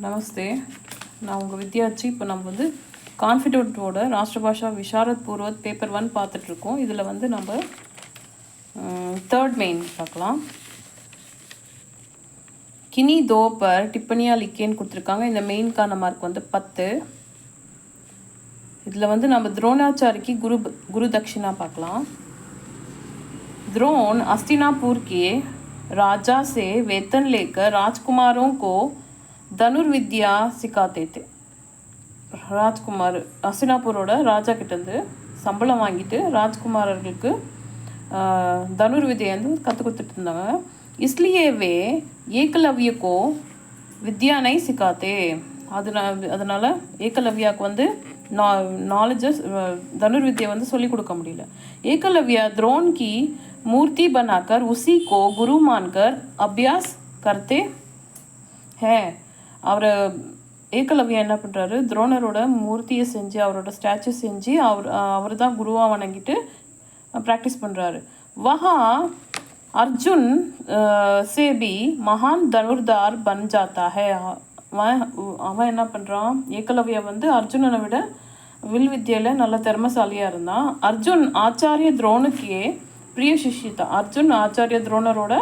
நமஸ்தே. நான் உங்கள் வித்யாச்சி. இப்போ நம்ம வந்து கான்ஃபிடென்ட்டோட ராஷ்டிரபாஷா விஷாரத் பூர்வத் பேப்பர் 1 பார்த்துட்ருக்கோம். இதில் வந்து நம்ம தேர்ட் மெயின் பார்க்கலாம். கினி தோ பர் டிப்பனியாக லிக்கேன்னு கொடுத்துருக்காங்க. இந்த மெயின்கான மார்க் வந்து 10. இதில் வந்து நம்ம द्रोणाचार्य गुरु दक्षिणा பார்க்கலாம். द्रोण अस्तिनापुर के राजा से वेतन लेकर राजकुमारों को धनुर्विद्या सिखाते थे. ராஜ்குமார் அஸ்தினாபூரோட ராஜா கிட்டேருந்து சம்பளம் வாங்கிட்டு ராஜ்குமாரர்களுக்கு தனுர்வித்யை வந்து கற்றுக் கொடுத்துட்டு இருந்தாங்க. इसलिए वे ஏகலவ்ய கோ வித்யா நை சிக்காத்தே. அதனால் ஏகலவ்யாவுக்கு வந்து நாலேஜஸ் धनुर्विद्या வந்து சொல்லிக் கொடுக்க முடியல. ஏகலவ்யா द्रोण की मूर्ति बनाकर उसी को गुरु मानकर अभ्यास करते हैं. அவர் ஏகலவ்யா என்ன பண்ணுறாரு, துரோணரோட மூர்த்தியை செஞ்சு அவரோட ஸ்டாச்சு செஞ்சு அவர் தான் குருவாக வணங்கிட்டு ப்ராக்டிஸ் பண்ணுறாரு. வஹா அர்ஜுன் से भी महान धनुर्धार बन जाता है. அவன் என்ன பண்ணுறான், ஏகலவ்யா வந்து அர்ஜுனனை விட வில் வித்தியில் நல்ல திறமசாலியாக இருந்தான். அர்ஜுன் ஆச்சாரிய துரோணுக்கே பிரிய சிஷ்யதா. அர்ஜுன் ஆச்சாரிய துரோணரோட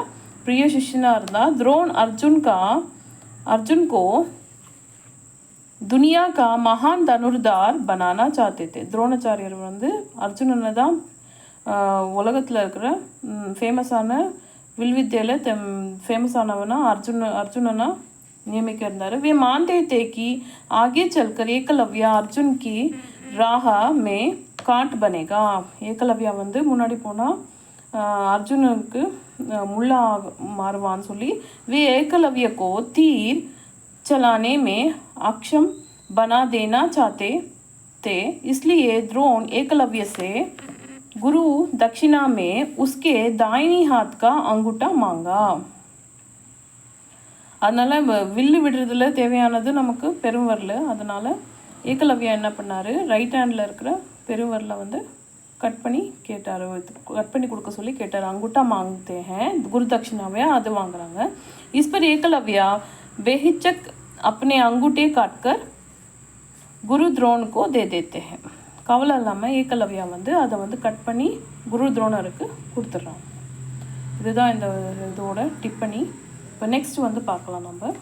பிரிய சிஷ்யனாக இருந்தால் द्रोण अर्जुन को दुनिया का महान धनुर्धार बनाना चाहते थे. द्रोणाचार्यर வந்து அர்ஜுனனை தான் உலகத்தில் இருக்கிற ஃபேமஸான வில்வித்தியில் ஃபேமஸானவனா அர்ஜுனனா नियमित இருந்தார். वे मानते थे कि आगे चलकर एकलव्या अर्जुन की राह में कांट बनेगा. ஏகலவ்யா வந்து முன்னாடி போனால் அர்ஜுனுக்கு मुल्ला मारवान சொல்லி वे एकलव्य को तीर चलाने में अक्षम बना देना चाहते थे. इसलिए द्रोण एकलव्य से गुरु दक्षिणा में उसके दाहिनी हाथ का अंगूठा मांगा. அதனால் வில்லு விடுறதுல தேவையானது நமக்கு பெருவரில். அதனால் ஏகலவ்யா என்ன பண்ணார், ரைட் ஹேண்டில் இருக்கிற பெருவரில் வந்து கட் பண்ணி கொடுக்க சொல்லி கேட்டார். अंगूठा मांगते हैं, गुरु दक्षिणावे அது வாங்குறாங்க. इस पर एकलव्या बेहिचक अपने अंगूठे काटकर गुरु द्रोण को दे देते हैं. கவலை இல்லாமல் ஏகலவ்யா வந்து அதை வந்து கட் பண்ணி குரு துரோணருக்கு கொடுத்துட்றாங்க. இதுதான் இந்த இதோட டிப்பனி. இப்போ நெக்ஸ்ட் வந்து பார்க்கலாம். நம்ம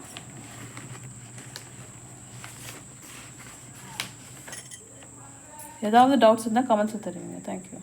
ஏதாவது டவுட்ஸ் இருந்தால் கமெண்ட்ஸில் தெரியுங்க. தேங்க்யூ.